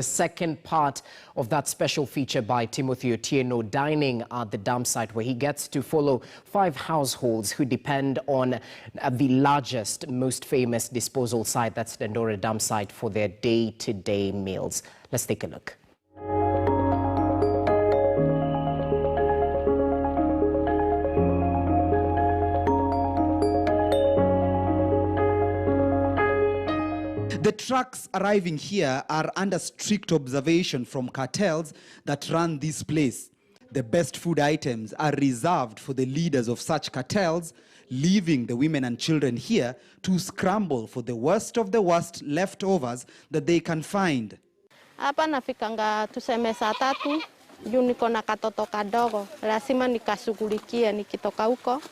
The second part of that special feature by Timothy Otieno, dining at the Dumpsite, where he gets to follow 5 households who depend on the largest, most famous disposal site, that's Dandora Dumpsite, for their day-to-day meals. Let's take a look. The trucks arriving here are under strict observation from cartels that run this place. The best food items are reserved for the leaders of such cartels, leaving the women and children here to scramble for the worst of the worst leftovers that they can find. Hapa nafikanga tuseme saa 3 juu niko na katoto kadogo, lazima nikashughulikie nikitoka huko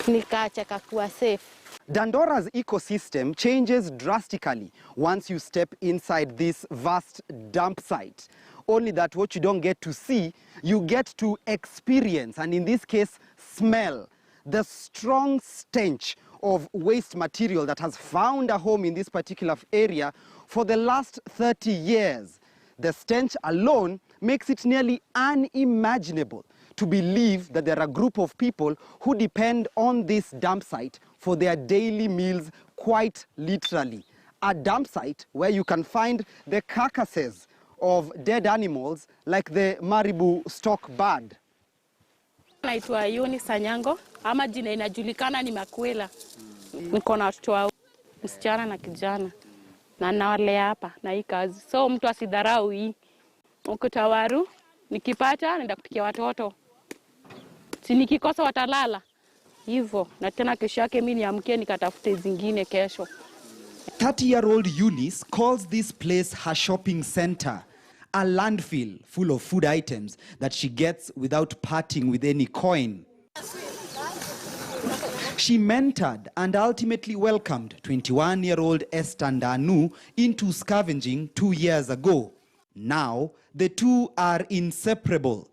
nikaache kakuwa safe. Dandora's ecosystem changes drastically once you step inside this vast dump site. Only that what you don't get to see, you get to experience, and in this case, smell the strong stench of waste material that has found a home in this particular area for the last 30 years. The stench alone makes it nearly unimaginable to believe that there are a group of people who depend on this dump site for their daily meals, quite literally. A dump site where you can find the carcasses of dead animals like the Maribu stock bird. Naitwa Yoni Sanyango, ama jina inajulikana ni Makwela. Niko na watoto wa msichana na kijana. Na nawalea hapa na hii kazi. So mtu asidharau hii. Ukutawaru, nikipata naenda kupikia watoto. Si nikikosa watalala. Hivyo, na tena kesho yake mimi niamkie nikatafute zingine kesho. 30-year-old Eunice calls this place her shopping center, a landfill full of food items that she gets without parting with any coin. She mentored and ultimately welcomed 21-year-old Esther Ndanu into scavenging 2 years ago. Now, the two are inseparable,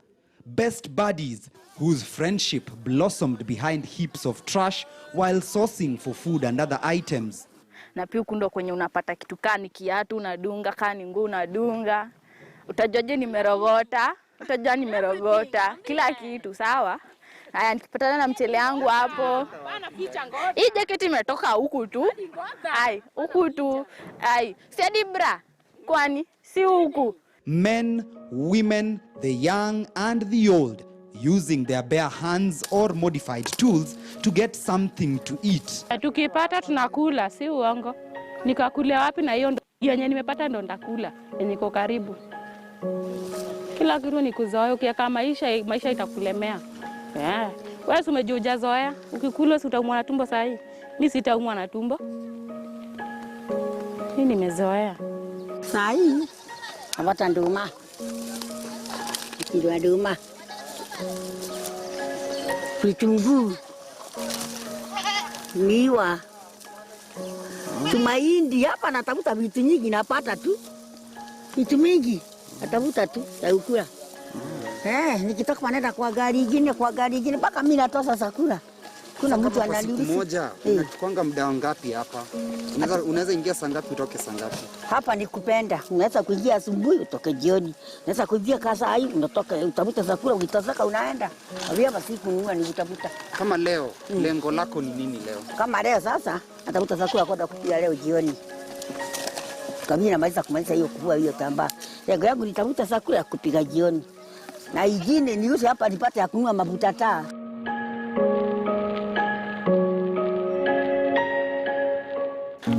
best buddies whose friendship blossomed behind heaps of trash while sourcing for food and other items. Na pia kundo kwenye unapata kitu kani kiatu unadunga, kani nguo unadunga. Utajoje nimerogota, utajua nimerogota, kila kitu sawa. Haya nikipatana na mchele yangu hapo. Hii jacket imetoka huku tu. Ai, huku tu. Ai, si bra. Kwani si huku. Men, women, the young and the old, using their bare hands or modified tools to get something to eat. Tukipata tunakula, si uongo. Nikakula wapi na hiyo yenye nimepata ndo ndakula, yenye iko karibu. Kila kitu ni kuzoea, ukiweka maisha itakulemea. Yeah. Wewe umejuja zoea, ukikula si utaumwa na tumbo saa hii. Mimi sitaumwa na tumbo. Mimi nimezoea. Saa hii hapata nduma. Ndio nduma. Vitunguu, miwa, tumaindi. Hapa natafuta vitu nyingi napata tu. Vitu mingi natafuta tu ya ukula. Nikitoka manenda kwa gari ingine mpaka mimi natosa sakula. Kuna mtu ananiuliza. Siku moja unachukuanga muda ngapi hapa? Unaweza ingia saa ngapi utoke saa ngapi? Hapa ni kupenda. Unaweza kuingia asubuhi utoke jioni. Unaweza kuingia kasa hii unatoka utafuta chakula ukitazaka unaenda. Hapa siku ni utafuta. Kama leo, lengo lako ni nini leo? Kama leo sasa atafuta chakula kwenda kupika leo jioni. Kamili na kumaliza hiyo kuvua hiyo tambaa. Lengo yangu nitafuta chakula kupika jioni. Na ingine niuze hapa nipate ya kununua mafuta taa.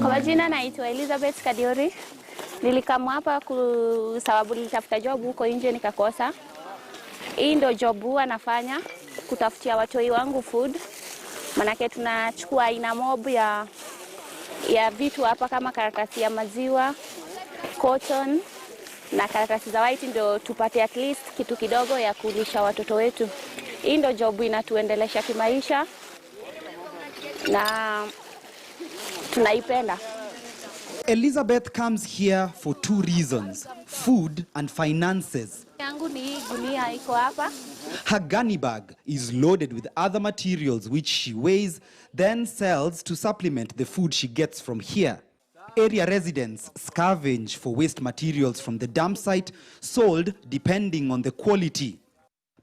Kwa majina naitwa Elizabeth Kadiori. Nilikamu hapa kwa sababu nilitafuta job huko nje nikakosa. Hii ndio job huwa nafanya, kutafutia watoi wangu food. Manake tunachukua aina mob ya vitu hapa kama karatasi ya maziwa, cotton na karatasi za white, ndio tupate at least kitu kidogo ya kulisha watoto wetu. Hii ndio job inatuendelesha kimaisha na tunaipenda. Elizabeth comes here for 2 reasons: food and finances. Yangu ni gunia iko hapa. Her gunny bag is loaded with other materials which she weighs, then sells to supplement the food she gets from here. Area residents scavenge for waste materials from the dump site, sold depending on the quality.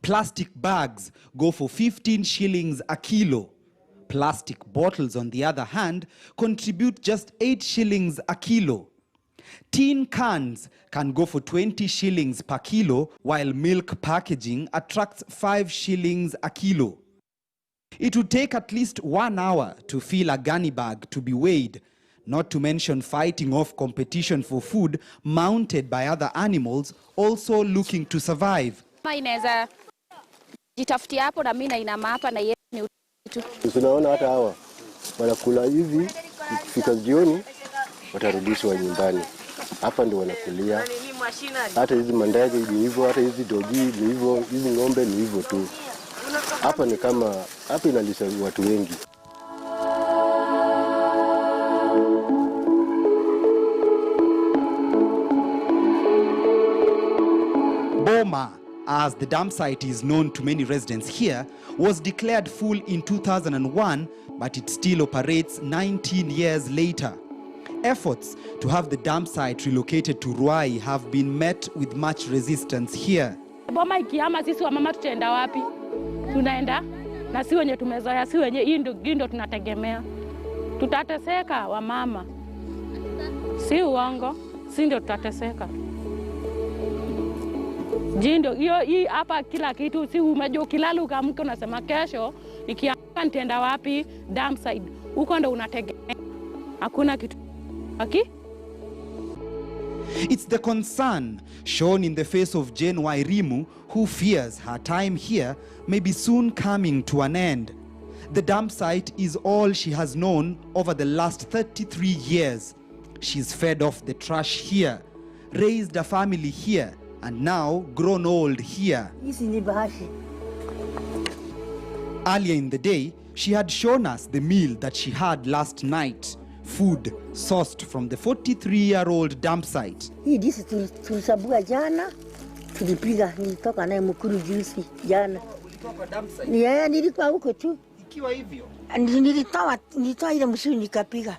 Plastic bags go for 15 shillings a kilo. Plastic bottles, on the other hand, contribute just 8 shillings a kilo. Tin cans can go for 20 shillings per kilo, while milk packaging attracts 5 shillings a kilo. It would take at least 1 hour to fill a gunny bag to be weighed, not to mention fighting off competition for food mounted by other animals also looking to survive. Inaweza jitafutia hapo na mimi na inama hapa na yeye ni tu. Tunaona hata hawa wanakula hivi, kufika jioni watarudishwa nyumbani. Hapa ndio wanakulia. Hata hizi mandege ni hivyo, hata hizi dogi ni hivyo, hizi ng'ombe ni hivyo tu. Hapa ni kama hapa inalisha watu wengi. Boma, as the dump site is known to many residents here, was declared full in 2001, but it still operates 19 years later. Efforts to have the dump site relocated to Ruai have been met with much resistance here. Boma ikiama sisi wa mama tutaenda wapi? Tunaenda na si wenye tumezoea, si wenye hii ndio tunategemea. Tutateseka wa mama. Si uongo, si ndio tutateseka. Jindo hii hapa kila kitu, si umejua ukilala ukaamka unasema kesho nikiamka nitaenda wapi? Dumpsite. Huko ndo unategemea. Hakuna kitu. Okay? It's the concern shown in the face of Jane Wairimu, who fears her time here may be soon coming to an end. The dump site is all she has known over the last 33 years. She's fed off the trash here, raised a family here, and now grown old here. Earlier in the day, she had shown us the meal that she had last night. Food sourced from the 43-year-old dump site. Hii disi tulisabua jana, tulipiga, nilitoka naye Mukuru juzi jana. Ulitoka dump site? Nilikuwa huko tu. Ikiwa hivyo? Nilitoa ile msuri nikapiga.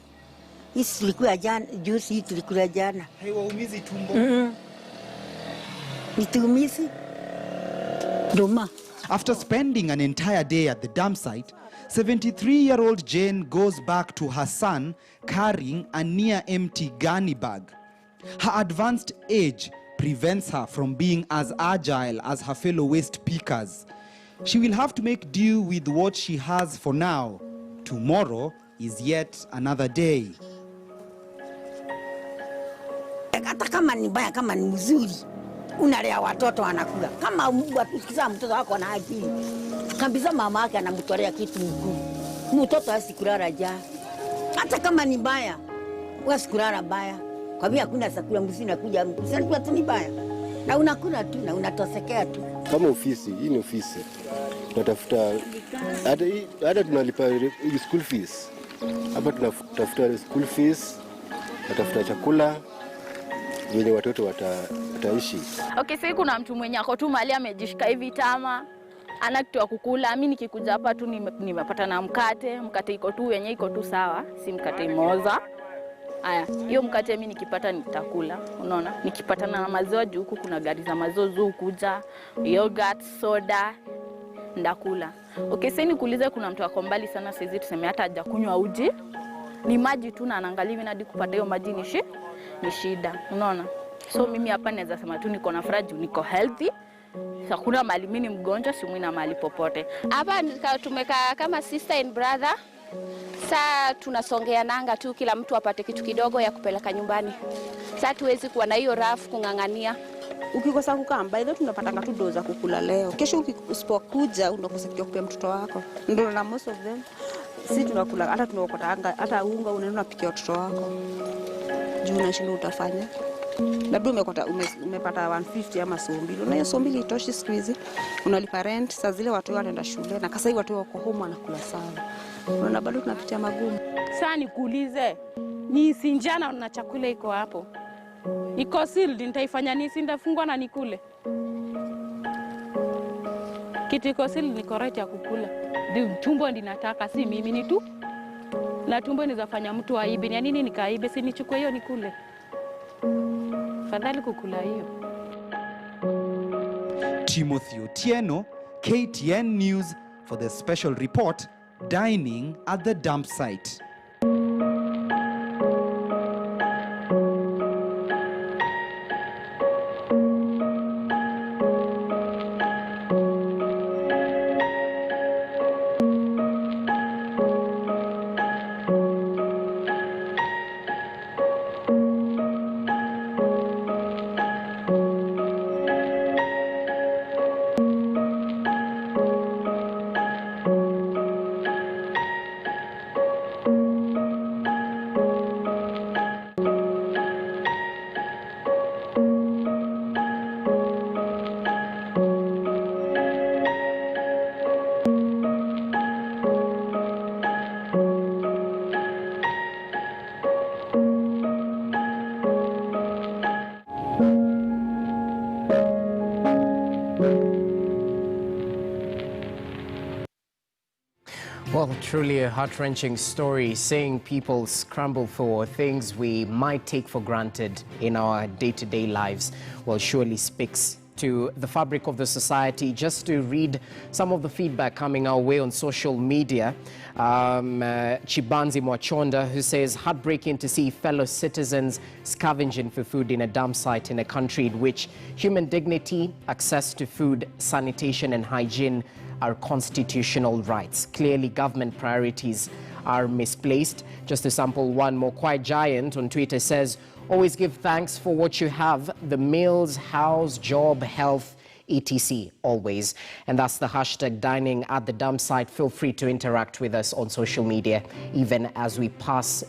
Hii tulikuwa jana, juzi hii tulikula jana. Haiwaumizi tumbo? Nitumizi. Doma. After spending an entire day at the dump site, 73-year-old Jane goes back to her son carrying a near-empty gunny bag. Her advanced age prevents her from being as agile as her fellow waste pickers. She will have to make do with what she has for now. Tomorrow is yet another day. Hata kama ni mbaya, kama ni mzuri, unalea watoto wanakula. Kama ukizaa mtoto wako na akili, kabisa mama yake anamtolea kitu mkuu. Mtoto asikulala njaa. Hata kama ni mbaya, usikulala mbaya. Kwa vile hakuna chakula mzuri nakuja, msanii tu ni mbaya. Na unakula tu na unatosekea tu. Kama ofisi, hii ni ofisi. Tunatafuta hata tunalipa school fees. Hapa tunatafuta school fees, tunatafuta chakula yenye watoto wataishi. Okay, sasa kuna mtu mwenye ako tu mahali amejishika hivi tama, ana kitu ya kukula. Mimi nikikuja hapa tu nimepata na mkate iko tu yenye iko tu sawa, si mkate moza. Haya, hiyo mkate mimi nikipata nitakula. Unaona? Nikipata na maziwa juu huku kuna gari za maziwa zuu kuja, yogurt, soda, ndakula. Okay, sasa nikuulize, kuna mtu ako mbali sana saizi tuseme hata hajakunywa uji. Ni maji tu na anaangalia mimi hadi kupata hiyo maji ni shida. Unaona? So mimi hapa naweza sema tu niko na furaha, niko healthy. Hakuna mali mimi ni mgonjwa, si mimi na mali popote. Hapa tumekaa kama sister and brother. Sasa tunasongea nanga tu, kila mtu apate kitu kidogo ya kupeleka nyumbani. Sasa tuwezi kuwa na hiyo rafu kungangania. Ukikosa kukamba ile tunapata tu doza kukula leo. Kesho usipokuja unakosa kitu kupea mtoto wako. Ndio na most of them si tunakula, hata tunaokota hata unga unaenda kupikia watoto wako. Juu unashinda utafanya. Labda umepata 150 ama 200. Na hiyo 200 itoshi siku hizi. Unalipa rent, saa zile watu wanaenda shule na kasa hivi watu wako home wanakula sana. Unaona bado tunapitia magumu. Sasa nikuulize, ni sinjana na chakula iko hapo. Iko sealed, nitaifanya nini? Sindafungwa na nikule. Kitu iko sealed ni correct ya kukula. Tumbo ndinataka, si mimi ni tu. na tumbo inaweza fanya mtu aibe. Ni nini nikaibe? Si nichukue hiyo nikule. Fadhali kukula hiyo. Timothy Otieno, KTN News for the special report, Dining at the Dumpsite. Well, truly a heart-wrenching story, seeing people scramble for things we might take for granted in our day-to-day lives. Well, surely speaks to the fabric of the society. Just to read some of the feedback coming our way on social media. Chibanzi Mwachonda, who says, heartbreaking to see fellow citizens scavenging for food in a dump site in a country in which human dignity, access to food, sanitation and hygiene are constitutional rights. Clearly, government priorities are misplaced. Just to sample one more, Quiet Giant on Twitter says, always give thanks for what you have, the meals, house, job, health, etc. always. And that's the hashtag dining at the dump site. Feel free to interact with us on social media, even as we pass